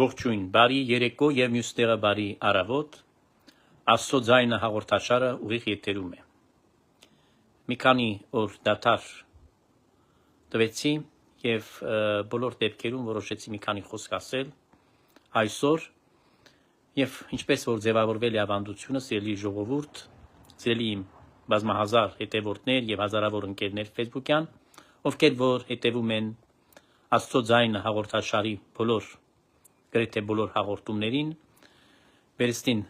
Ողջույն, բարի երեկո եւ մյուս տեղը բարի առավոտ, Աստծո ձայնը հաղորդաշարը ուղիղ եթերում է։ Մի քանի օր դադար տվեցի եւ բոլոր դեպքերում որոշեցի մի քանի խոսք ասել այսօր եւ ինչպես որ ձևավորվել է ավանդությունը, սիրելի ժողովուրդ, սիրելի իմ բազմահազար հետևորդներ եւ հազարավոր ընկերներ Facebook-յան, ովքեր որ հետևում են Աստծո ձայնը հաղորդաշարի գրեթե բոլոր հաղորդումներին, վերստին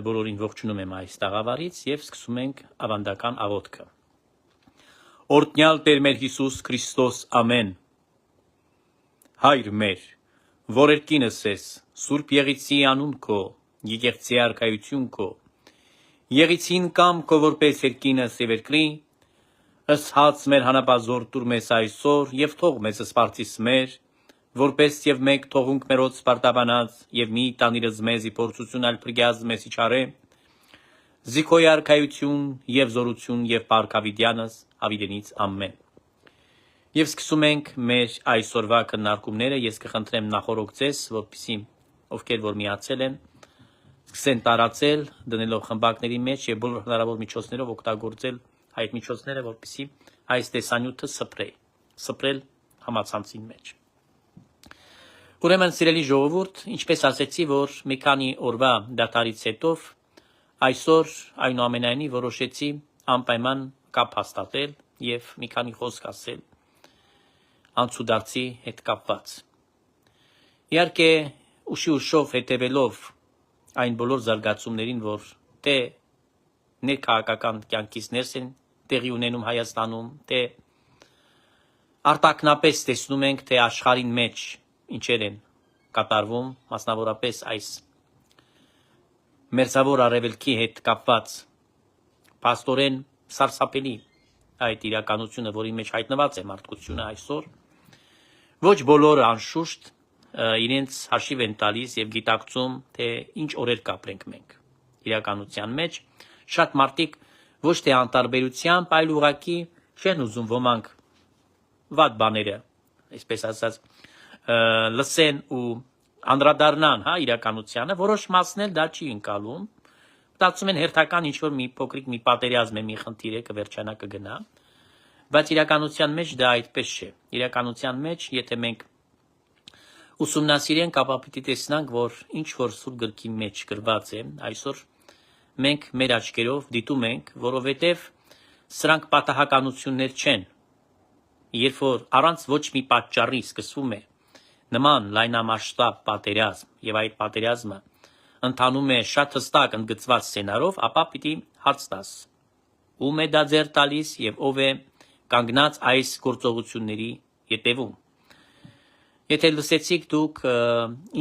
բոլորին ողջունում եմ այս տաղավարից եւ սկսում ենք ավանդական աղոթքը։ Օրհնյալ Տեր մեր Հիսուս Քրիստոս, ամեն։ Հայր մեր, որ երկինս ես, Սուրբ Եղիցի անուն քո, եկեղեցի արքայություն քո, Եղիցին կամ քո որպես երկինս եւ երկրի, ըստ հաց մեր հանապազոր տուր մեզ այսօր եւ թող մեզ սպարտիս մեր, որպես եւ մեկ թողունք մերոց սպարտաբանած եւ մի տանիրս մեզի փորձություն ալ փրկյազ մեզ իչարե, զիքոյ արքայություն եւ զորություն եւ պարքավիդյանս հավիդենից ամեն։ Եվ սկսում ենք մեր այսօրվա քննարկումները, ես կխնդրեմ նախորոք ձեզ, որպեսզի ովքեր որ միացել են, սկսեն տարածել, դնելով խմբակների մեջ եւ բոլոր հնարավոր միջոցներով օգտագործել այդ միջոցները, որպեսզի այս տեսանյութը սփռել համացանցին մեջ։ Ուրեմն սիրելի ժողովուրդ, ինչպես ասեցի, որ մի քանի օրվա դատարից հետո այսօր այնուամենայնիվ որոշեցի անպայման կապ հաստատել եւ մի քանի խոսք ասել անցուդարձի հետ կապված։ Իհարկե, ուշով հետևելով այն բոլոր զարգացումներին, որ թե ներքաղաքական կյանքից ներս են տեղի ունենում Հայաստանում, թե արտաքնապես տեսնում ենք, թե աշխարհին մեջ ինչեր են կատարվում, մասնավորապես այս մերձավոր արևելքի հետ կապված փաստորեն սարսափելի այդ իրականությունը, որի մեջ հայտնված է մարդկությունը այսօր, ոչ բոլորը անշուշտ իրենց հաշիվ են տալիս եւ գիտակցում, թե ինչ օրեր կապրենք մենք իրականության մեջ։ Շատ մարդիկ ոչ թե անտարբերությամբ, այլ ուղղակի չեն ուզում ոմանք վատ բաները, այսպես ասած, լսեն ու անդրադառնան իրականությանը, որոշ մասն էլ դա չի ընկալում, մտածում են հերթական ինչ-որ մի փոքրիկ մի պատերազմ է, մի խնդիր է, կվերջանա կգնա, բայց իրականության մեջ դա այդպես չէ։ Իրականության մեջ, եթե մենք ուսումնասիրենք, ապա պիտի տեսնանք, որ ինչ որ Սուրբ գրքի մեջ գրված է, այսօր մենք մեր աչքերով դիտում ենք, որովհետև սրանք պատահականություններ չեն։ Երբ որ առանց ոչ մի պատճառի սկսվում է նման լայնամասշտաբ պատերազմ եւ այդ պատերազմը ընթանում է շատ հստակ ընդգծված սցենարով, ապա պիտի հարց տաս. ում է դա ձեռ տալիս եւ ով է կանգնած այս գործողությունների ետևում։ Եթե լսեցիք դուք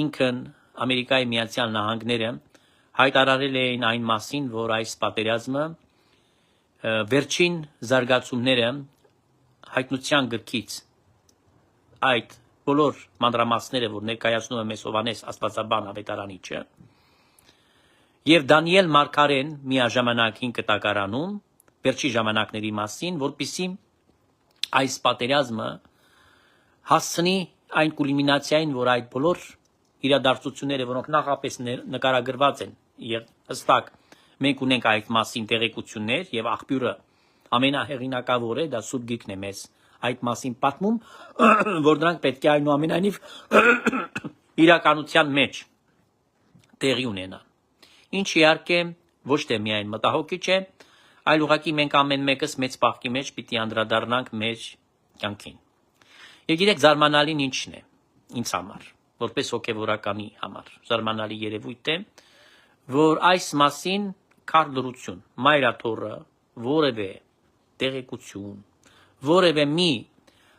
ինքն Ամերիկայի Միացյալ Նահանգները հայտարարել էին այն մասին, որ այս պատերազմը վերջին զարգացումները հայտնության գրքից այդ բոլոր մանրամասները, որ ներկայացնում է մեզ Հովհաննես Աստվածաբան ավետարանիչը եւ Դանիել Մարգարեն միաժամանակ հին կտակարանում վերջի ժամանակների մասին, որպիսի այս պատերազմը հասցնի այն կուլմինացիային, որ այդ բոլոր իրադարձությունները, որոնք նախապես նկարագրված են եւ հստակ մենք ունենք այդ մասին տեղեկություններ եւ աղբյուրը ամենահեղինակավորը դա Սուրբ Գիրքն է մեզ այդ մասին պատմում, որ դրանք պետք է այնուամենայնիվ իրականության մեջ տեղի ունենան։ Ինչ իհարկե ոչ թե միայն մտահոգիչ է, այլ ուղղակի մենք ամեն մեկս մեծ պահքի մեջ պիտի անդրադառնանք մեր կյանքին։ Եվ գիտեք, զարմանալին ինչն է ինձ համար, որպես հոգևորականի համար, զարմանալի երևույթ է, որ այս մասին քար լրություն, մայրաթոռը, որևէ տեղեկություն, որևէ մի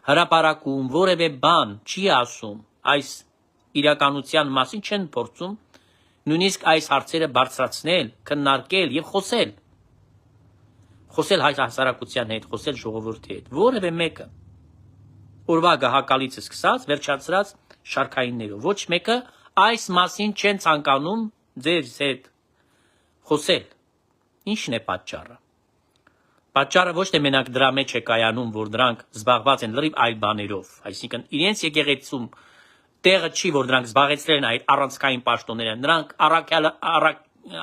հրապարակում, որևէ բան չի ասում այս իրականության մասին, չեն փորձում նույնիսկ այս հարցերը բարձրացնել, քննարկել եւ խոսել հայ հասարակության հետ, խոսել ժողովրդի հետ, որևէ մեկը օրվա գահակալից սկսած վերջացրած շարքայիններով, ոչ մեկը այս մասին չեն ցանկանում ձեզ հետ խոսել։ Ինչն է պատճառը։ Պատճառը ոչ թե մենակ դրա մեջ է կայանում, որ դրանք զբաղված են լրիվ այլ բաներով, այսինքն իրենց եկեղեցում տեղը չի, որ դրանք զբաղեցրել են այդ առանցքային պաշտոնները, նրանք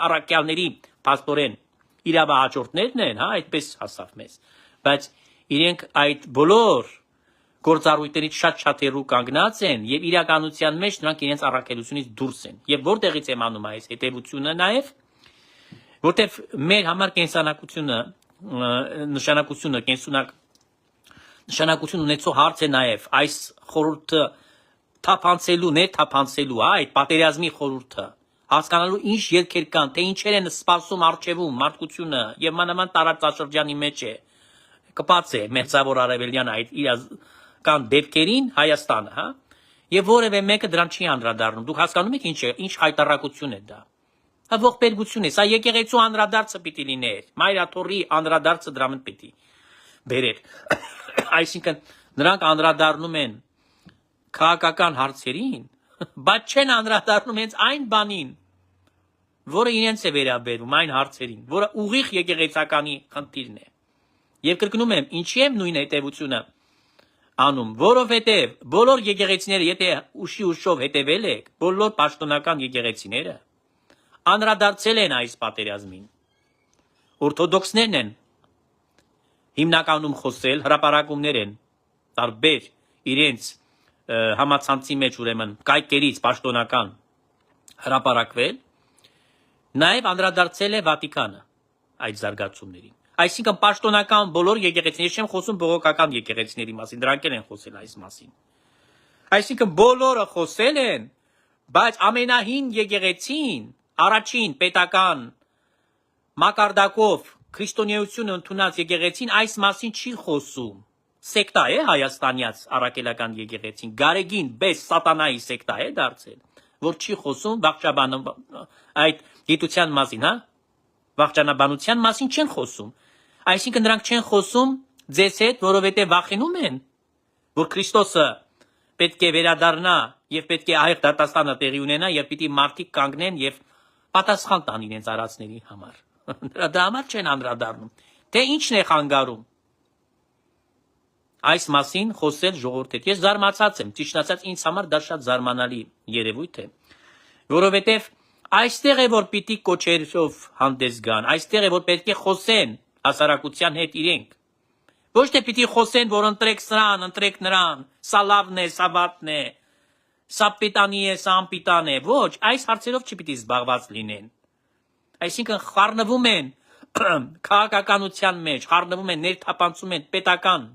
առաքյալների փաստորեն իրավահաջորդներն են, հա, այդպես ասավ մեզ, բայց իրենք այդ բոլոր գործառույթներից շատ հեռու կանգնած են եւ իրականության մեջ նրանք իրենց առաքելությունից դուրս են։ Եվ որտեղից եմ անում այս հետևությունը նաեւ, որտեվ մեր համար կենսանակությունը նշանակություն ունեցող հարց է նաև այս խորհուրդը թափանցելու, ներթափանցելու, այդ պատերազմի խորհուրդը, հասկանալու ինչ ելքեր կան, թե ինչեր են սպասում առջևում մարդկությունը եւ մանավանդ տարածաշրջանի մեջ է կպած է մերձավոր արևելյան այդ իրական դեպքերին Հայաստանը, հա, եւ որևէ մեկը դրան չի անդրադառնում։ Դուք հասկանում եք ինչ հայտարարություն է դա։ Ողբերգություն է, սա եկեղեցու անդրադարձը պիտի լիներ, Մայրաթորի անդրադարձը դրա մոտ պիտի բերեր։ Այսինքն նրանք անդրադառնում են քաղաքական հարցերին, բայց չեն անդրադառնում հենց այն բանին, որը իրենց է վերաբերում, այն հարցերին, որը ուղիղ եկեղեցականի խնդիրն է։ Եվ կրկնում եմ, ինչի եմ նույն հետևությունը անում, որովհետև բոլոր եկեղեցիները, եթե ուշով հետևել եք, բոլոր պաշտոնական եկեղեցիները անդրադարձել են այս պատերազմին։ Օրթոդոքսներն են հիմնականում խոսել, հրապարակումներ են տարբեր իրենց համացանցի մեջ ուրեմն կայքերից պաշտոնական հրապարակվել, նաև անդրադարձել է Վատիկանը այդ զարգացումներին։ Այսինքն պաշտոնական բոլոր եկեղեցիներ, չեմ խոսում բողոքական եկեղեցիների մասին, դրանք են խոսել այս մասին։ Այսինքն բոլորը խոսել են, բայց ամենահին եկեղեցին առաջին պետական մակարդակով քրիստոնեությունը ընդունած եկեղեցին այս մասին չի խոսում։ Սեկտա է հայաստանյաց առաքելական եկեղեցին, գարեգին բես սատանայի սեկտա է դարձել, որ չի խոսում վախճաբանում այդ գիտության մասին, հա, վախճանաբանության մասին չեն խոսում։ Այսինքն նրանք չեն խոսում ձեզ հետ, որովհետև վախենում են, որ Քրիստոսը պետք է վերադառնա եւ պետք է այլ դատաստանը տեղի ունենա եւ պիտի մարդիկ կանգնեն եւ պատասխան տան իրենց արածների համար։ Դրա համար չեն անդրադառնում։ Թե ինչն է խանգարում այս մասին խոսել ժողովրդի հետ։ Ես զարմացած եմ, ճիշտ ասած ինձ համար դա շատ զարմանալի երևույթ է, որովհետև այստեղ է որ պիտի կոչերով հանդես գան, այստեղ է որ պետք է խոսեն հասարակության հետ իրենք։ Ոչ թե պիտի խոսեն, որ ընտրեք սրան, ընտրեք նրան, սա լավն է, սա վատն է, սա պիտանի է, սա անպիտան է, ոչ, այս հարցերով չպիտի զբաղված լինեն։ Այսինքն խառնվում են քաղաքականության մեջ, խառնվում են, ներթափանցում են պետական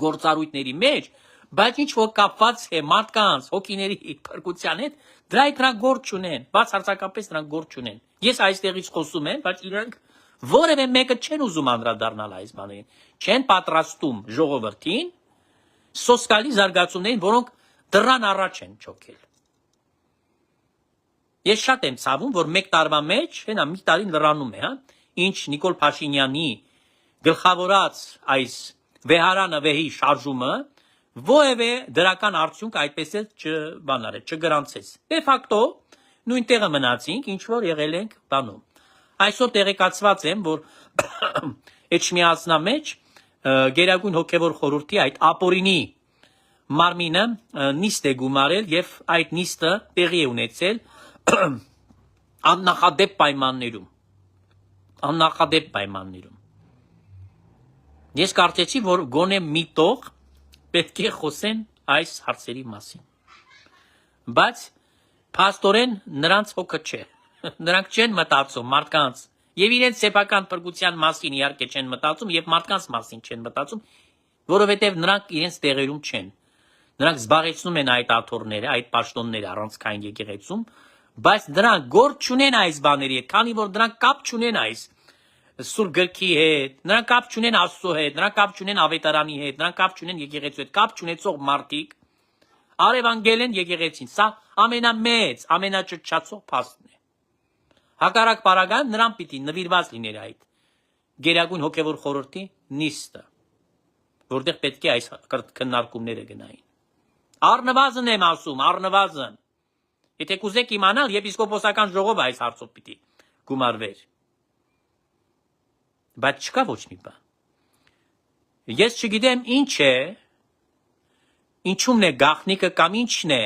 գործառույթների մեջ, բայց ինչ որ կապված է մարդկանց հոգիների փրկության հետ, դրա հետ նրանք գործ չունեն, բացարձակապես նրանք գործ չունեն։ Ես այստեղից խոսում եմ, բայց իրանք որևէ մեկը չեն ուզում անդրադառնալ այս բաներին, չեն պատրաստում ժողովրդին սոսկալի զարգացումներին, որոնք դրան առաջ են չոքել։ Ես շատ եմ ցավում, որ մեկ տարվա մեջ, հենա մի տարին լրանում է, հա, ինչ Նիկոլ Փաշինյանի գլխավորած այս վեհարանը վեհի շարժումը որևէ դրական արդյունք այդպես էլ չգրանցեց։ Դե ֆակտո նույն տեղը մնացինք, ինչ որ եղել ենք բանում։ Այսօր տեղեկացված եմ, որ Էջմիածնա մեջ Գերագույն հոգևոր խորհրդի այդ ապօրինի մարմինը նիստ է գումարել եւ այդ նիստը տեղի է ունեցել աննախադեպ պայմաններում։ Ես կարծեցի, որ գոնե մի տող պետք է խոսեն այս հարցերի մասին։ Բայց փաստորեն նրանց հոգը չէ։ Նրանք չեն մտածում մարդկանց եւ իրենց սեփական փրկության մասին իհարկե չեն մտածում եւ մարդկանց մասին չեն մտածում, որովհետեւ նրանք իրենց տեղերում չեն։ Նրանք զբաղեցնում են այդ աթոռները, այդ պաշտոնները առանցքային եկեղեցում, բայց դրանք գործ չունեն այս բաների հետ, քանի որ դրանք կապ չունեն այս Սուրբ գրքի հետ, նրանք կապ չունեն Աստծո հետ, նրանք կապ չունեն ավետարանի հետ, նրանք կապ չունեն եկեղեցու հետ, կապ չունեցող մարդիկ արևանգել են եկեղեցին։ Սա ամենամեծ, ամենաճճացող փաստն է։ Հակառակ պարագայում նրան պիտի նվիրված լիներ այդ Գերագույն հոգևոր խորհրդի նիստը, որտեղ պետք է այս քննարկումները գնային։ Առնվազն եմ ասում, առնվազն։ Եթե կուզեք իմանալ, եպիսկոպոսական ժողովը այս հարցով պիտի գումարվեր։ Բայց չկա ոչ մի բան։ Ես չգիտեմ ինչ է, ինչումն է գաղտնիքը կամ ինչն է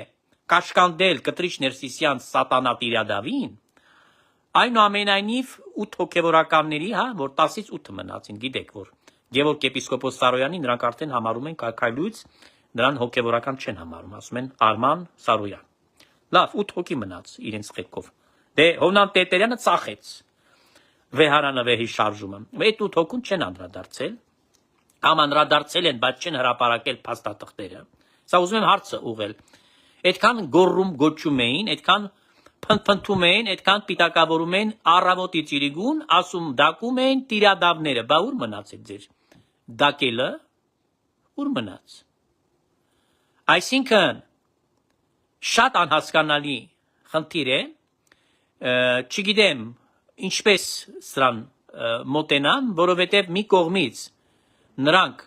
կաշկանդել Կտրիչ Ներսիսյան սատանա Տիրադավին, այնուամենայնիվ 8 հոգևորականների, որ 10-ից 8 մնացին, գիտեք, որ Գևորգ եպիսկոպոս Սարոյանի նրանք արդեն համարում են կայքայլույց, նրան հոգևորական չեն համարում, ասում են Արման Սարոյան։ Լավ, 8 հոգի մնաց իրենց խելքով։ Դե Հովնան Տերտերյանը ծախեց վեհարանը վեհի շարժումը։ Այդ 8 հոգուն չեն անդրադարձել, կամ անդրադարձել են, բայց չեն հրապարակել փաստաթղթերը։ Սա ուզում եմ հարցը ուղղել։ Այդքան գոռում գոչում էին, այդքան փնթփնթում էին, այդքան պիտակավորում էին առավոտի ծիրիգուն, ասում դակում էին տիրադավները, բա ուր մնաց այդ ձեր դակելը, ուր մնաց։ Այսինքն շատ անհասկանալի խնդիր է, չգիտեմ ինչպես սրան մոտենամ, որովհետև մի կողմից նրանք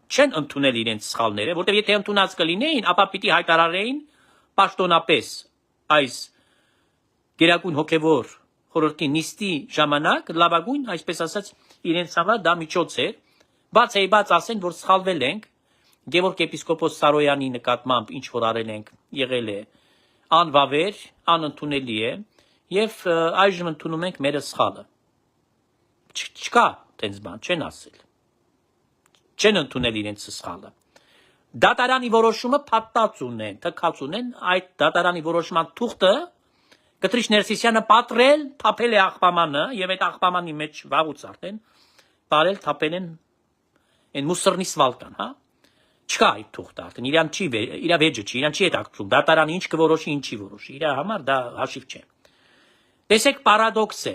չեն ընդունել իրենց սխալները, որտեղ եթե ընդունած կլինեին, ապա պիտի հայտարարեին պաշտոնապես այս գերագույն հոգևոր խորհրդի նիստի ժամանակ լավագույն, այսպես ասած, իրենց համար դա միջոց էր, բաց ասեն, որ սխալվել ենք, Գևորգ եպիսկոպոս Սարոյանի նկատմամբ ինչ որ արել ենք, եղել է անվավեր, անընդունելի է, եւ այժմ ընդունում ենք մեր սխալը։ Չկա տենց բան, չեն ասել։ Չեն ընդունել իրենց սխալը։ Դատարանի որոշումը փաթաթ ունեն, թքած ունեն, այդ դատարանի որոշման թուղթը Կտրիչ Ներսիսյանը պատրել, թափել է աղբամանը եւ այդ աղբամանի մեջ վաղուց արդեն բարել թափել են այն մուսռնի սվալկան, հա։ Չկա այդ թուղթը արդեն, իր վեճը չի, իրան չի հետաքրքրում, դատարանը ինչ կորոշի, ինչի որոշի, իր համար դա հաշիվ չէ։ Տեսեք պարադոքս է,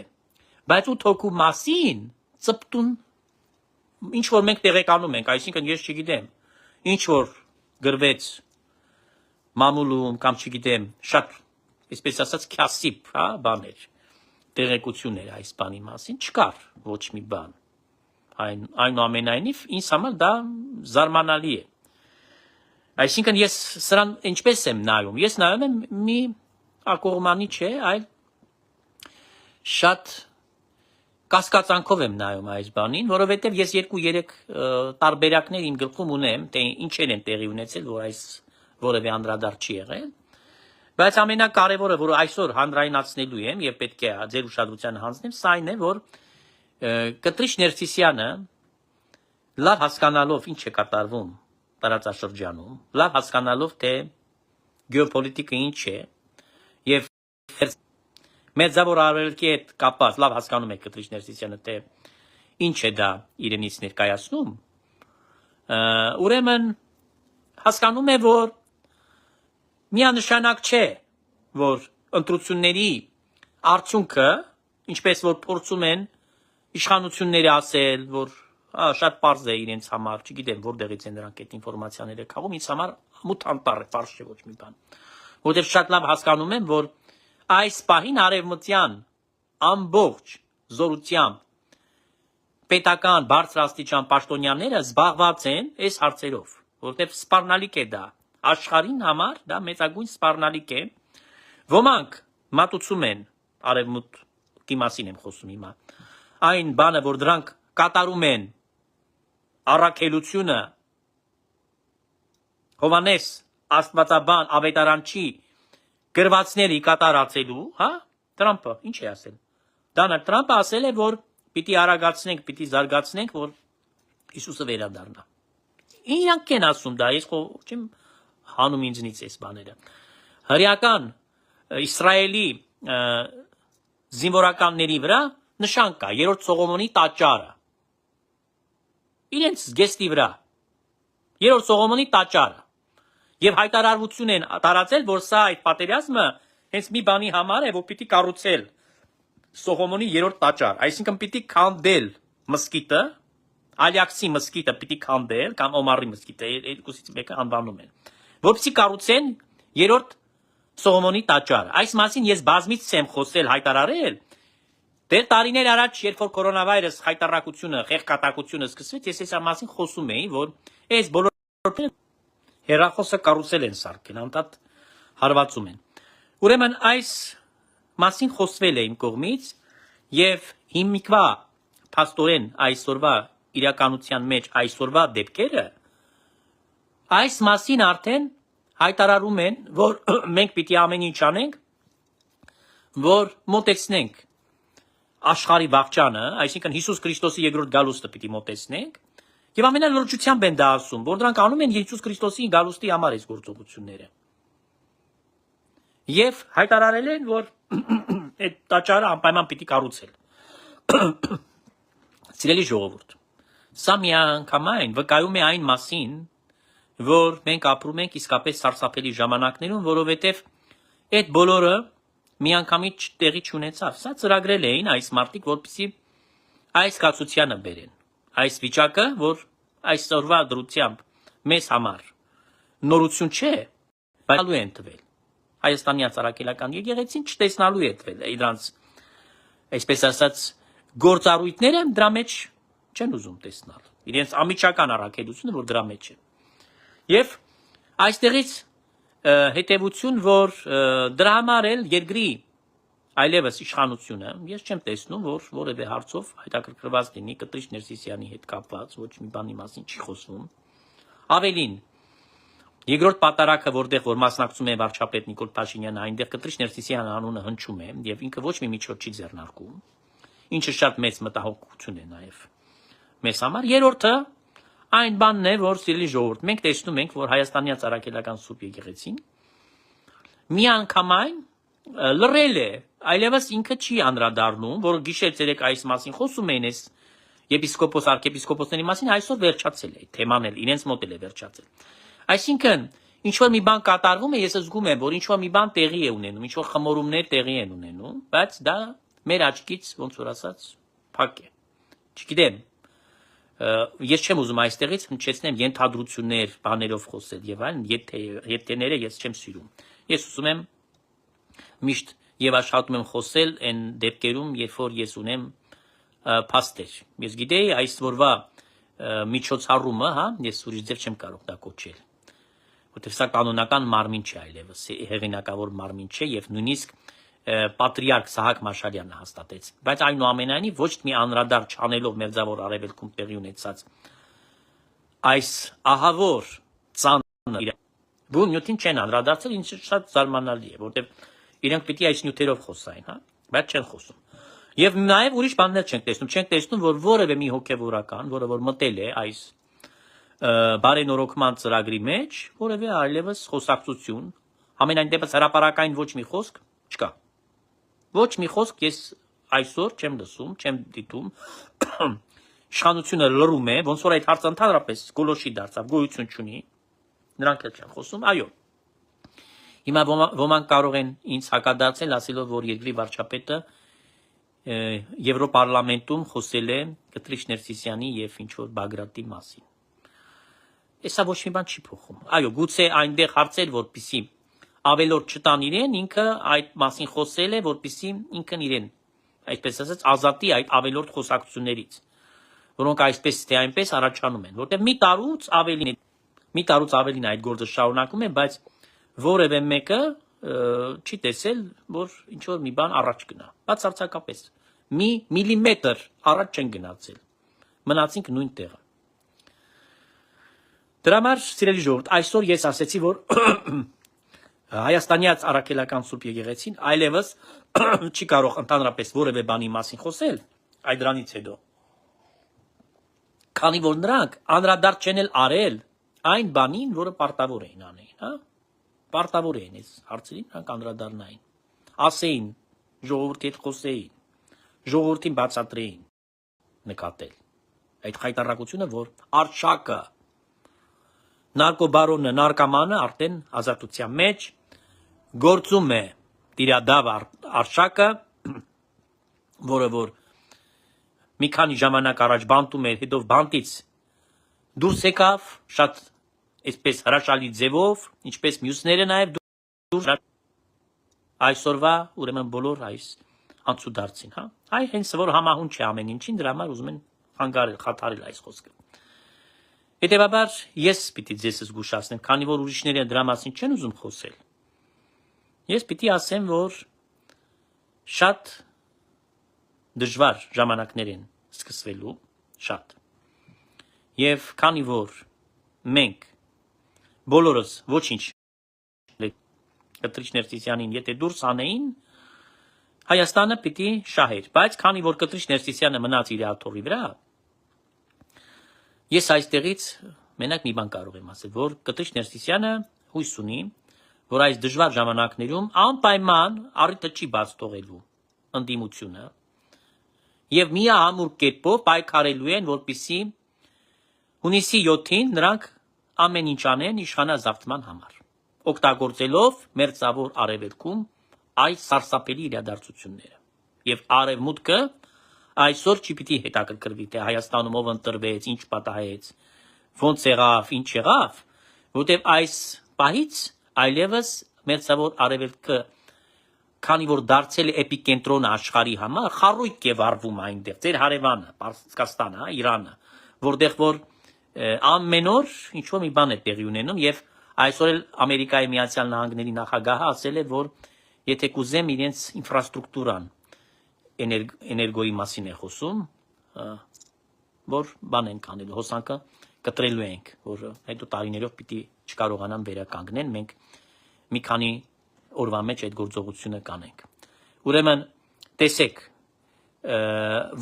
բայց 8 հոգու մասին ծպտուն ինչ որ մենք տեղեկանում ենք, այսինքն ես չգիտեմ, ինչ որ գրվեց մամուլում կամ չգիտեմ, շատ այսպես ասած քյասիպ, հա, բաներ, տեղեկություններ այս բանի մասին չկար ոչ մի բան։ Այնուամենայնիվ ինձ համար դա զարմանալի է։ Այսինքն ես սրան ինչպես եմ նայում։ Ես նայում եմ մի ակողմանի չէ, այլ շատ կասկածանքով եմ նայում այս բանին, որովհետև ես 2-3 տարբերակներ իմ գլխում ունեմ, թե ինչեր են տեղի ունեցել, որ այս որևէ անդրադարձ չի եղել։ Բայց ամենակարևորը, որ այսօր հանրայնացնելու եմ եւ պետք է ձեր ուշադրությանը հանձնեմ, սա այն է, որ Կտրիչ Ներսիսյանը լավ հասկանալով ինչ է կատարվում տարածաշրջանում, լավ հասկանալով թե գեոպոլիտիկը ինչ է եւ մեծավոր արևելքի հետ կապված լավ հասկանում է Կտրիչ Ներսիսյանը թե ինչ է դա իրենից ներկայացնում, ուրեմն հասկանում է, որ միանշանակ չէ, որ ընտրությունների արդյունքը, ինչպես որ փորձում են իշխանությունները ասել, որ շատ պարզ է իրենց համար, չգիտեմ որտեղից են նրանք այդ ինֆորմացիաները քաղում, ինձ համար մութ անտառ է, պարզ չէ ոչ մի բան, որտեղ շատ լավ հասկանում եմ, որ այս պահին արևմտյան ամբողջ զորությամբ պետական բարձրաստիճան պաշտոնյաները զբաղված են այս հարցերով, որտեղ սպառնալիք է դա, աշխարհին համար դա մեծագույն սպառնալիք է, ոմանք մատուցում են արևմուտքի մասին եմ խոսում հիմա, այն բանը, որ դրանք կատարում են առաքելությունը Հովանես Աստվածաբան ավետարանչի գրվածների կատարածելու, հա, Տրամպը ինչ է ասել։ Դոնալդ Տրամպը ասել է, որ պիտի արագացնենք, պիտի զարգացնենք, որ Հիսուսը վերադառնա։ Իրանք են ասում դա, ես չեմ հանում ինձնից այս բաները։ Հրեական Իսրայելի զինվորականների վրա նշան կա, 3-րդ Սողոմոնի տաճարը։ Իրենց գեստի վրա 3-րդ Սողոմոնի տաճարը։ Եվ հայտարարություն են տարածել, որ սա այդ պատերազմը հենց մի բանի համար է, որ պիտի կառուցել Սողոմոնի 3-րդ տաճար, այսինքն պիտի քանդել մսկիտը, Ալյաքսի մսկիտը պիտի քանդել կամ Օմարի մսկիտը, երկուսից մեկը անվանում են, որպեսզի կառուցեն 3-րդ Սողոմոնի տաճարը։ Այս մասին ես բազմիցս եմ խոսել, հայտարարել։ Դեռ տարիներ առաջ, երբ որ կորոնավիրուս հայտարարությունը, խեղճատակությունը սկսվեց, ես այս մասին խոսում էի, որ այս բոլոր հեռախոսը կառուցել են սարքել, անդադ հարվածում են։ Ուրեմն այս մասին խոսվել է իմ կողմից եւ հիմիկվա փաստորեն այսօրվա իրականության մեջ այսօրվա դեպքերը այս մասին արդեն հայտարարում են, որ մենք պիտի ամեն ինչ անենք, որ մոտեցնենք աշխարհի վաղճանը, այսինքն Հիսուս Քրիստոսի երկրորդ գալուստը պիտի մոտեցնենք, եւ ամենալրջությամբ են դա ասում, որ դրանք անում են Հիսուս Քրիստոսի գալուստի համար այս գործողությունները։ Եվ հայտարարել են, որ այդ տաճարը անպայման պիտի կառուցել։ Սիրելի ժողովուրդ, սա միանգամայն վկայում է այն մասին, որ մենք ապրում ենք իսկապես սարսափելի ժամանակներում, որովհետև այդ բոլորը միանգամից տեղի չունեցավ։ Սա ծրագրել էին այս մարդիկ, որպեսզի այս կացությանը բերեն։ Այս վիճակը, որ այսօրվա դրությամբ մեզ համար նորություն չէ, բայց լու են տվել։ Հայաստանի Արաքելական եկեղեցին չտեսնալու է տվել իրանց, այսպես ասած, գործառույթները դրա մեջ չեն ուզում տեսնել։ Իրենց ամիջական առաքելությունը, որ դրա մեջ է։ Եվ այստեղից հետևություն, որ դրա համար էլ երկրի այլևս իշխանությունը, ես չեմ տեսնում, որ որևէ հարցով հետաքրքրված լինի Կտրիչ Ներսիսյանի հետ կապված, ոչ մի բանի մասին չի խոսվում։ Ավելին, երկրորդ պատարագը, որտեղ որ մասնակցում է վարչապետ Նիկոլ Փաշինյանը, այնտեղ Կտրիչ Ներսիսյանը անունը հնչում է, եւ ինքը ոչ մի միջոց չի ձեռնարկում, ինչը շատ մեծ մտահոգություն է նաեւ մեզ համար։ Երրորդը այն բանն է, որ սիրելի ժողովուրդ, մենք տեսնում ենք, որ Հայաստանի Արաքելական Սուրբ եկեղեցին միանգամայն լռել է, այլևս ինքը չի անդրադառնում, որ գիշեր-ցերեկ այս մասին խոսում էին, այս եպիսկոպոս, arczepiskopոսների մասին, այսօր վերջացել է, թեման էլ իրենց մոտ էլ է վերջացել։ Այսինքն, ինչ որ մի բան կատարվում է, ես զգում եմ, որ ինչ որ մի բան տեղի է ունենում, ինչ որ խմորումներ տեղի են ունենում, բայց դա մեր աչքից, ոնց որ ասած, փակ է։ Չգիտեմ, ես չեմ ուզում այստեղից հնչեցնեմ ենթադրություններ, բաներով խոսել եւ այլն, եթեները ես չեմ սիրում։ Ես ուզում եմ միշտ եւ աշխատում եմ խոսել այն դեպքերում, երբ որ ես ունեմ փաստեր։ Ես գիտեի այս որվա միջոցառումը, հա, ես ուրիշ ձև չեմ կարող դա կոչել։ Որտեղ սա կանոնական մարմին չէ այլևս, հեղինակավոր մարմին չէ եւ նույնիսկ պատրիարք Սահակ Մաշարյանը հաստատեց, բայց այնուամենայնիվ ոչ մի անդրադարձ չանելով Մերձավոր Արևելքում տեղի ունեցած այս ահավոր ծանր բու նյութին չեն անդրադարձել, ինչը շատ զարմանալի է, որտեղ իրենք պիտի այս նյութերով խոսային, հա, բայց չեն խոսում։ Եվ նաև ուրիշ բաներ չենք տեսնում, որ որևէ մի հոգևորական, որը որ մտել է այս բարենորոգման ծրագրի մեջ, որևէ այլևս խոսակցություն, ամենայն դեպս հրապարակային ոչ մի խոսք չկա։ Ոչ մի խոսք ես այսօր չեմ լսում, չեմ դիտում։ Իշխանությունը լռում է, ոնց որ այդ հարցը ընդհանրապես գոլոշի դարձավ, գոյություն չունի։ Նրանք էլ չեն խոսում, այո։ Հիմա ոմանք կարող են ինձ հակադարձել, ասելով, որ երկրի վարչապետը Եվրոպարլամենտում խոսել է Կտրիչ Ներսիսյանի եւ ինչ որ Բագրատի մասին։ Էսա ոչ մի բան չի փոխում։ Այո, գուցե այնտեղ հարցեր, որպիսի ավելորդ չտան իրեն, ինքը այդ մասին խոսել է, որպիսի ինքն իրեն, այսպես ասած, ազատի այդ ավելորդ խոսակցություններից, որոնք այսպես թե այնպես առաջանում են, որտեղ մի տարուց ավելին այդ գործը շարունակում է, բայց որևէ մեկը չի տեսել, որ ինչ որ մի բան առաջ գնա։ Բացարձակապես մի միլիմետր առաջ չեն գնացել։ Մնացինք նույն տեղը։ Դրա համար, սիրելի ժողովուրդ, այսօր ես ասեցի, որ Հայաստանի Արաքելական Սուրբ եկեղեցին այլևս չի կարող ընդհանրապես որևէ բանի մասին խոսել այդ դրանից հետո։ Քանի որ նրանք անդրադարձ չեն արել այն բանին, որը պարտավոր էին անեին, հա? Պարտավոր էին այս հարցերին, նրանք անդրադառնային, ասեին, ժողովրդի հետ խոսեին, ժողովրդին բացատրեին նկատել այդ խայտառակությունը, որ արշակը, նարկոբարոնը, նարկամանը արդեն ազատության մեջ գործում է տիրադավ արշակը, որը որ մի քանի ժամանակ առաջ բանտում էր, հետո բանտից դուրս եկավ, շատ այսպես հրաշալի ձևով, ինչպես մյուսները նաև դուրս այսօրվա ուրեմն բոլոր այս անցուդարձին, հա։ Այ հենց որ համահունչ է ամեն ինչին, դրա համար ուզում են խանգարել, խաթարել այս խոսքը։ Հետևաբար ես պիտի ձեզ զգուշացնեմ, քանի որ ուրիշները դրա մասին չեն ուզում խոսել։ Ես պիտի ասեմ, որ շատ դժվար ժամանակներ են սկսվելու, շատ։ Եվ քանի որ մենք բոլորս ոչինչ Կտրիչ Ներսիսյանին եթե դուրս անեին, Հայաստանը պիտի շահեր, բայց քանի որ Կտրիչ Ներսիսյանը մնաց իր աթոռի վրա, ես այստեղից մենակ մի բան կարող եմ ասել, որ Կտրիչ Ներսիսյանը հույս ունի, որ այս դժվար ժամանակներում անպայման առիթը չի բաց թողելու ընդդիմությունը եւ միահամուռ կերպով պայքարելու են, որպեսզի հունիսի 7-ին նրանք ամեն ինչ անեն իշխանազավթման համար, օգտագործելով մերձավոր արևելքում այս սարսափելի իրադարձությունները։ Եվ արևմուտքը այսօր չի պիտի հետաքրքրվի, թե Հայաստանում ով ընտրվեց, ինչ պատահեց, ոնց եղավ, ինչ եղավ, որտեղ այս պահից այլևս մերձավոր արևելքը, քանի որ դարձել է էպիկենտրոնը աշխարհի համար, խառույկ է վառվում այնտեղ, ձեր հարևանը, Պարսկաստանը, Իրանը, որտեղ որ ամեն օր ինչ որ մի բան է տեղի ունենում եւ այսօր էլ Ամերիկայի Միացյալ Նահանգների նախագահը ասել է, որ եթե կուզեմ իրենց ինֆրաստրուկտուրան էներգոյի մասին է խոսում, որ բան են կանելու, հոսանքը կտրելու ենք, որ հետո տարիներով պիտի չկարողանան վերականգնեն, մենք մի քանի օրվա մեջ այդ գործողությունը կանենք։ Ուրեմն տեսեք,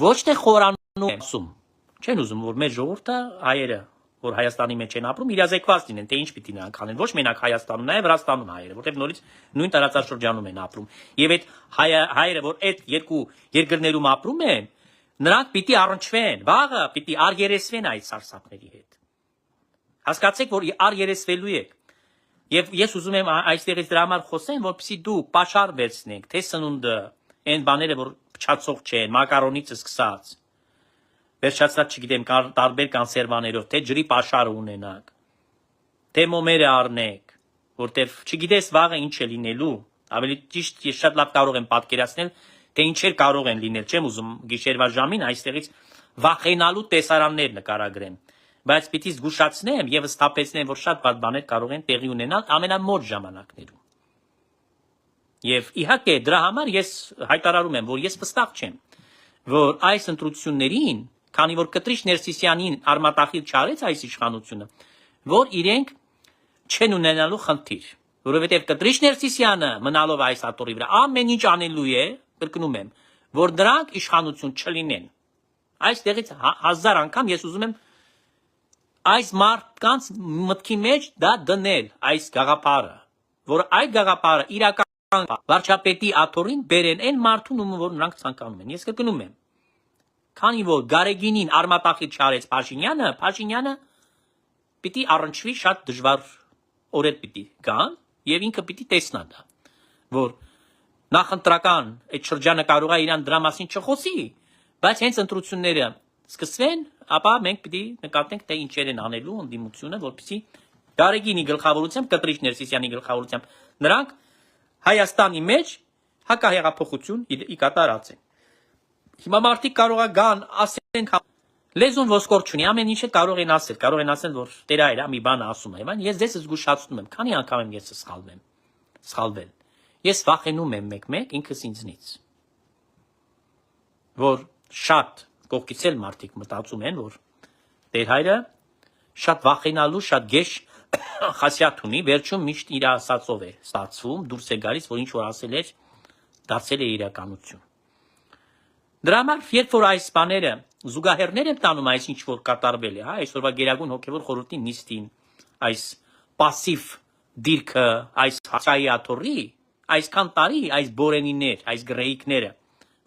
ոչ թե խորանում եմ ասում, չեն ուզում, որ մեր ժողովուրդը հայերը, որ Հայաստանի մեջ են ապրում, իրազեկված լինեն, թե ինչ պիտի նրանք անեն, ոչ մենակ Հայաստանում, նաև Վրաստանում հայերը, որտեղ նորից նույն տարածաշրջանում են ապրում։ Եվ այդ հայերը, որ այդ երկու երկրներում ապրում են, նրանք պիտի առնչվեն, վաղը պիտի առերեսվեն այդ սարսափների հետ։ Հասկացեք, որ առերեսվելու եք։ Եվ ես ուզում եմ այստեղից դրա համար խոսեմ, որպեսզի դուք պաշար վերցնեք, թե սնունդը, այն բաները, որ փչացող չեն, մակարոնից սկսած, վերջացած, չգիտեմ, տարբեր կանսերվաներով, թե ջրի պաշարը ունենաք, թե մոմերը առնեք, որտեվ չգիտես վաղը ինչ է լինելու, ավելի ճիշտ ես շատ լավ կարող եմ պատկերացնել, թե ինչեր կարող են լինել, չեմ ուզում գիշերվա ժամին այստեղից վախենալու տեսարաններ նկարագրեմ, բայց պիտի զգուշացնեմ եւ հստակեցնեմ, որ շատ բան բաներ կարող են տեղի ունենալ ամենամոտ ժամանակներում։ Եվ իհարկե դրա համար ես հայտարարում եմ, որ ես վստահ չեմ, որ այս ընտրություններին, քանի որ Կտրիչ Ներսիսյանին արմատախիլ չարեց այս իշխանությունը, որ իրենք չեն ունենալու խնդիր, որովհետև Կտրիչ Ներսիսյանը մնալով այս աթոռի վրա ամեն ինչ անելու է, կրկնում եմ, որ դրանք իշխանություն չլինեն։ Այստեղից 1000 անգամ ես ուզում եմ այս մարդկանց մտքի մեջ դա դնել, այս գաղափարը, որ այդ գաղափարը իրական վարչապետի աթոռին բերեն այն մարդուն, որ նրանք ցանկանում են։ Ես կրկնում եմ, քանի որ Գարեգինին արմատախիլ չարեց Փաշինյանը պիտի առնչվի շատ դժվար օրեր պիտի գան եւ ինքը պիտի տեսնա դա, որ նախընտրական այդ շրջանը կարող է իրան դրա մասին չխոսի, բայց հենց ընտրությունները սկսվեն, ապա մենք պիտի նկատենք, թե ինչեր են անելու ընդդիմությունը, որպեսզի Գարեգինի գլխավորությամբ, Կտրիչ Ներսիսյանի գլխավորությամբ նրանք Հայաստանի մեջ հակահեղափոխություն ի կատարածեն։ Հիմա մարդիկ կարող է գան, ասեն, լեզուն ոսկոր չունի, ամեն ինչ կարող են ասել, որ տեր այրա մի բան ասում է, ես ձեզ զգուշացնում եմ, քանի անգամ եմ ես սխալվել։ Ես վախենում եմ մեկ ինքս ինձնից, որ շատ կողքից էլ մարդիկ մտածում են, որ տեր հայրը շատ վախենալու, շատ գեշ խասյաթ ունի, վերջում միշտ իր ասածով է ստացվում, դուրս է գալիս, որ ինչ որ ասել էր, դարձել է իրականություն։ Դրա համար, երբ որ այս բաները զուգահեռներ են տանում այս ինչ որ կատարվել է, այսօրվա Գերագույն հոգևոր խորհրդի նիստին, այս պասիվ դիրքը, այս հացայի աթոռի, այսքան տարի, այս բորենիներ, այս գրեիկները,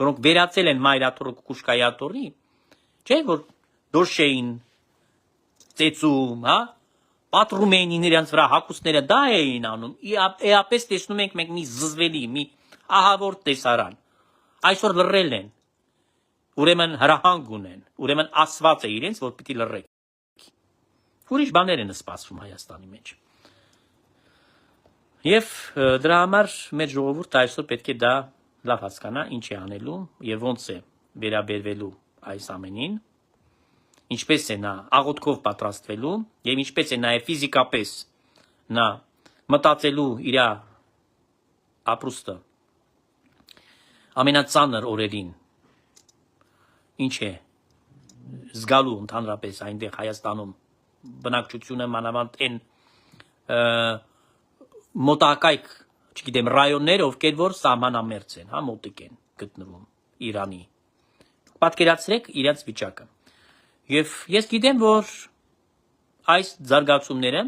որոնք վերացել են Մայր աթոռը Կուկուշկայի աթոռի, չէ՞ որ դոշ էին ծեծում, պատռում էին իրենց վրա հագուստները, դա էին անում։ Էապես տեսնում ենք մենք մի զզվելի, մի ահավոր տեսարան։ Այսօր լռել են։ Ուրեմն հրահանգ ունեն, ուրեմն ասված է իրենց, որ պիտի լռեք։ Ուրիշ բաներ են սպասվում Հայաստանի մեջ։ Եվ դրա համար մեր ժողովուրդը այսօր պետք է դա լավ հասկանա, ինչ է անելու եւ ոնց է վերաբերվելու այս ամենին, ինչպես է նա աղոթքով պատրաստվելու եւ ինչպես է նաեւ ֆիզիկապես նա մտածելու իր ապրուստը ամենածանր օրերին, ինչ է զգալու ընդհանրապես այնտեղ Հայաստանում բնակչությունը մանավանդ այն մոտակայք, չգիտեմ, ռայոններ, ովքեր որ սահմանամերձ են, հա, մոտիկ են գտնվում Իրանի։ Պատկերացրեք իրենց վիճակը։ Եվ ես գիտեմ, որ այս զարգացումները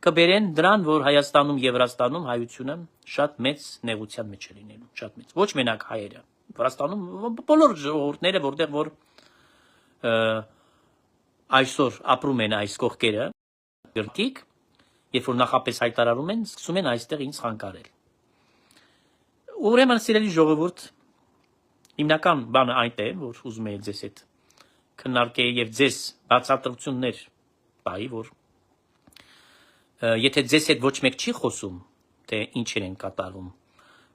կբերեն դրան, որ Հայաստանում եւ Վրաստանում հայությունը շատ մեծ նեղության մեջ է լինելու, շատ մեծ։ Ոչ մենակ հայերը, Վրաստանում բոլոր ժողովուրդները, որտեղ որ այսօր ապրում են այս կողքերը, գրտիկ, երբ որ նախապես հայտարարում են, սկսում են այստեղ ինձ խանգարել։ Ուրեմն սիրելի ժողովուրդ, հիմնական բանը այն է, որ ուզում եմ ձեզ հետ քննարկել եւ ձեզ բացատրություններ տայի, որ եթե ձեզ հետ ոչ մեկ չի խոսում, թե ինչեր են կատարվում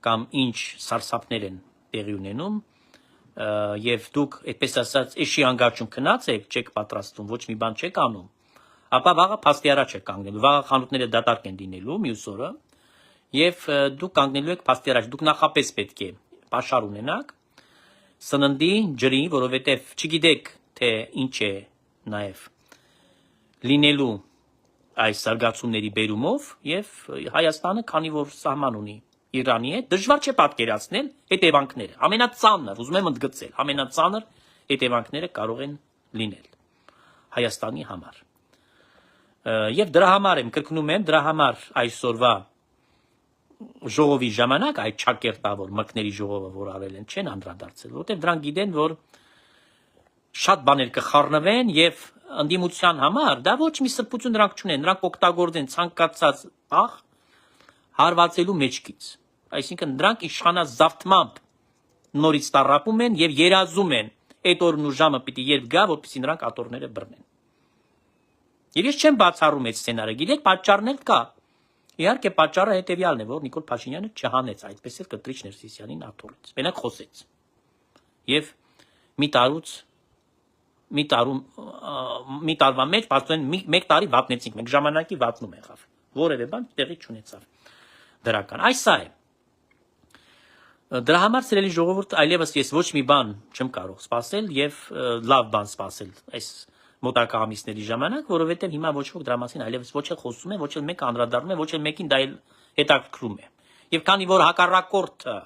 կամ ինչ սարսափներ են տեղի ունենում, եւ դուք այդպես ասած էշի անգաճում քնած եք, չեք պատրաստվում, ոչ մի բան չեք անում, ապա վաղը փաստի առաջ եք կանգնելու, վաղը խանութները դատարկ են լինելու մյուս օրը, եւ դուք կանգնելու եք փաստի առաջ, դուք նախապես պետք է պաշար ունենաք սննդի, ջրի, որովհետեւ չգիտեք թե ինչ է նաեւ լինելու այս զարգացումների բերումով եւ Հայաստանը, քանի որ սահման ունի Իրանի հետ, դժվար չէ պատկերացնել հետևանքները։ Ամենածանր, ուզում եմ ընդգծել, ամենածանր հետևանքները կարող են լինել Հայաստանի համար։ Եվ դրա համար եմ կրկնում եմ, դրա համար այսօրվա ժողովի ժամանակ այդ ճակերտավոր մկների ժողովը, որ արել են, չեն անդրադարձել, որտեղ դրանք գիտեն, որ շատ բաներ կխառնվեն եւ ընդդիմության համար դա ոչ մի սրբություն նրանք չունեն, նրանք օգտագործեն ցանկացած աղ հարվածելու մեջքից, այսինքն դրանք իշխանազավթմամբ նորից տառապում են եւ երազում են այդ օրն ու ժամը պիտի երբ գա, որպեսզի նրանք աթոռները բռնեն։ Եվ ես չեմ բացառում այդ սցենարը, գիտեք, պատճառն էլ կա։ Իհարկե պատճառը հետեւյալն է, որ Նիկոլ Փաշինյանը չհանեց այդպես էլ Կտրիչ Ներսիսյանին աթոռից։ Մենակ խոսեց։ Եվ մի տարվա մեջ բացեն մեկ տարի վատնեցինք, մենք ժամանակի վատնում եղավ։ Որևէ բան տեղի չունեցավ դրական։ Այս սա է։ Դրա համար սիրելի ժողովուրդ, այլևս ես ոչ մի բան չեմ կարող սպասել եւ լավ բան սպասել այս մոտակա ամիսների ժամանակ, որովհետեւ հիմա ոչ ոք դրա մասին այլևս ոչ էլ խոսում է, ոչ էլ մեկը անդրադառնում է, ոչ էլ մեկին դա հետաքրքրում է։ Եվ քանի որ հակառակորդը,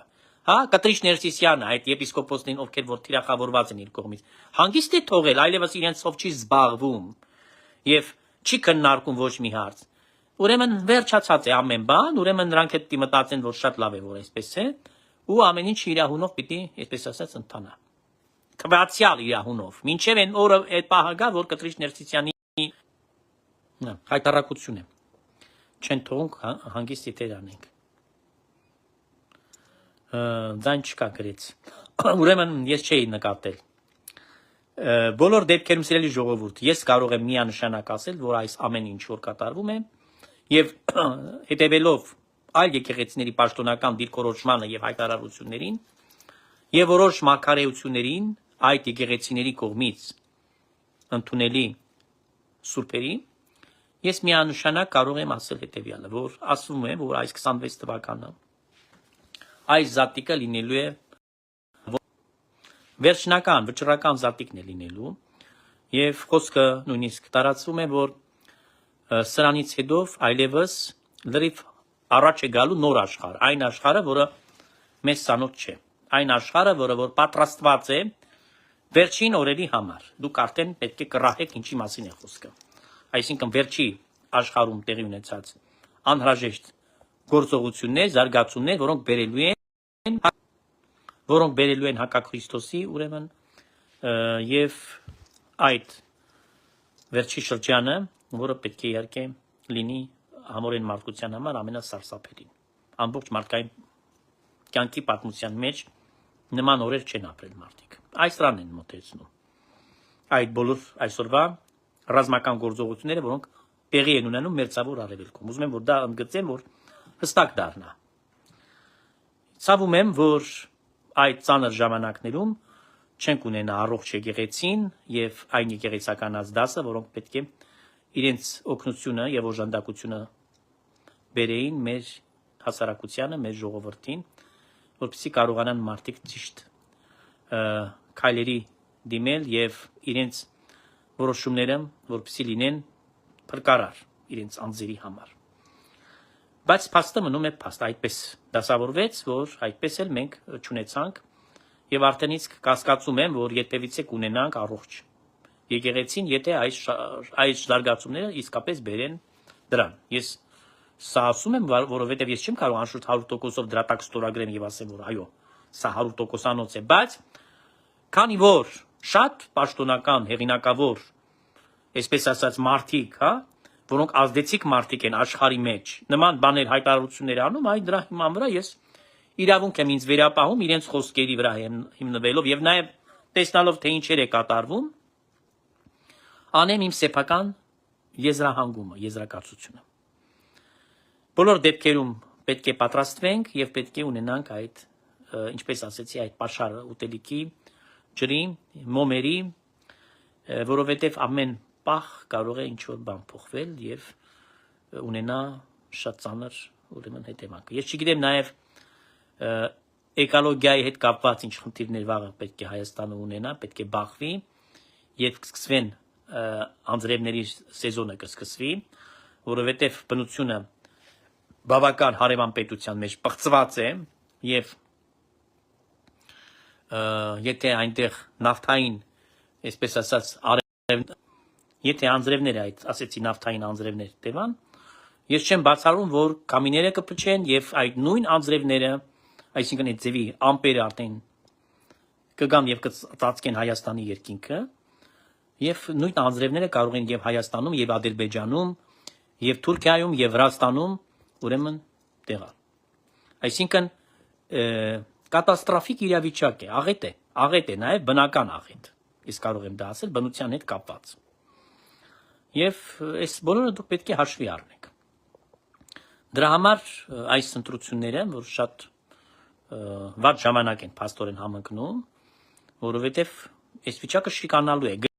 հա, Կտրիչ Ներսիսյանը, այդ եպիսկոպոսներին, ովքեր որ թիրախավորված են իր կողմից, հանգիստ է թողել, այլևս իրենցով չի զբաղվում եւ չի քննարկում ոչ մի հարց։ Ուրեմն վերջացած է ամեն բան, ուրեմն նրանք հետ մտածեն, որ շատ լավ է, որ այսպես է, ու ամեն ինչ իր հունով պիտի, այսպես ասած, ընթանա։ Քվացիալ իր հունով։ Մինչև այն օրը այդ պահը գա, որ Կտրիչ Ներսիսյանի հայտարարություն է։ Չեն թողնք հանգիստ եթեր անենք։ Ձայն չկա գրեց։ Ուրեմն ես չէի նկատել։ Բոլոր դեպքերում սիրելի ժողովուրդ, ես կարող եմ միանշանակ ասել, որ այս ամեն ինչ որ կատարվում է եւ հետեւելով այլ եկեղեցիների պաշտոնական դիրքորոշմանը եւ հայտարարություններին եւ որոշ մարգարեություններին այդ եկեղեցիների կողմից ընդունելի սուրբերի, ես միանշանակ կարող եմ ասել հետեւյալը, որ ասում եմ, որ այս 26 թվականը այս զատիկը լինելու է վերջնական, վճռական զատիկն է լինելու եւ խոսքը նույնիսկ տարածվում է, որ սրանից հետո այլևս լրիվ առաջ է գալու նոր աշխարհ, այն աշխարհը, որը մեզ ծանոթ չէ, այն աշխարհը, որը որ պատրաստված է վերջին օրերի համար։ Դուք արդեն պետք է կռահեք ինչի մասին է խոսքը։ Այսինքն վերջի աշխարհում տեղի ունեցած անհրաժեշտ գործողություններ, զարգացումներ, որոնք բերելու են հակաքրիստոսի, ուրեմն եւ այդ վերջի շրջանը, որը պետք է իհարկե լինի համորեն մարդկության համար ամենասարսափելին։ Ամբողջ մարդկային կյանքի պատմության մեջ նման օրեր չեն ապրել մարդիկ։ Այս դրան են մոտեցնում։ Այդ բոլոր այսօրվա ռազմական գործողությունները, որոնք տեղի են ունենում մերձավոր արևելքում։ Ուզում եմ որ դա ընդգծեմ, որ հստակ դառնա։ Ցավում եմ, որ այդ ծանր ժամանակներում չենք ունենա առողջ եկեղեցին եւ այն եկեղեցականած դասը, որոնք պետք է իրենց օգնությունը եւ օժանդակությունը բերեին մեր հասարակությանը, մեր ժողովրդին, որպեսզի կարողանան մարդիկ ճիշտ քայլերի դիմել եւ իրենց որոշումները որպեսզի լինեն փրկարար իրենց անձերի համար։ Բայց փաստը մնում է փաստ, այդպես դասավորվեց, որ այդպես էլ մենք չունեցանք եւ արդեն իսկ կասկածում եմ, որ երբևիցե կունենանք առողջ եկեղեցին, եթե այս զարգացումները իսկապես բերեն դրան։ Ես սա ասում եմ, որովհետեւ ես չեմ կարող անշուշտ 100%-ով դրատակ ստորագրեմ եւ ասեմ, որ այո, սա 100%-անոց է, բայց քանի որ շատ պաշտոնական հեղինակավոր, այսպես ասած, մարդիկ, հա, որոնք ազդեցիկ մարդիկ են աշխարհի մեջ, նման բաներ հայտարարություններ անում, այ դրա հիման վրա ես իրավունք եմ ինձ վերապահում իրենց խոսքերի վրա հիմնվելով եւ նաեւ տեսնալով թե ինչեր է կատարվում, անեմ իմ սեփական եզրահանգումը, եզրակացությունը։ Բոլոր դեպքերում պետք է պատրաստվենք եւ պետք է ունենանք այդ, ինչպես ասեցի, այդ պաշարը ուտելիքի, ջրի, մոմերի, որովհետեւ ամեն պահ կարող է ինչ-որ բան փոխվել եւ ունենա շատ ծանր ուրեմն հետևանք։ Ես չգիտեմ նաեւ էկոլոգիայի հետ կապված ինչ խնդիրներ վաղը պետք է Հայաստանը ունենա, պետք է բախվի, երբ կսկսվեն անձրևների սեզոնը կսկսվի, որովհետեւ բնությունը բավական հարևան պետության մեջ պղծված է եւ եթե այնտեղ նավթային, այսպես ասած, եթե անձրևները այդ ասեցի նավթային անձրևներ տևան, ես չեմ բացառում, որ կամիները կփչեն եւ այդ նույն անձրևները, այսինքն այդ ձևի ամպերը արդեն կգան եւ կծածկեն Հայաստանի երկինքը եւ նույն անձրևները կարող են եւ Հայաստանում եւ Ադրբեջանում եւ Թուրքիայում եւ Վրաստանում ուրեմն տեղալ։ Այսինքն կատաստրոֆիկ իրավիճակ է, աղետ է նաեւ բնական աղետ։ Ես կարող եմ դա ասել բնության հետ կապված։ Եվ այս բոլորը դուք պետք է հաշվի առնեք։ Դրա համար այս ընտրությունները, որ շատ վատ ժամանակ են փաստորեն համընկնում, որովհետև այս վիճակը շիկանալու է։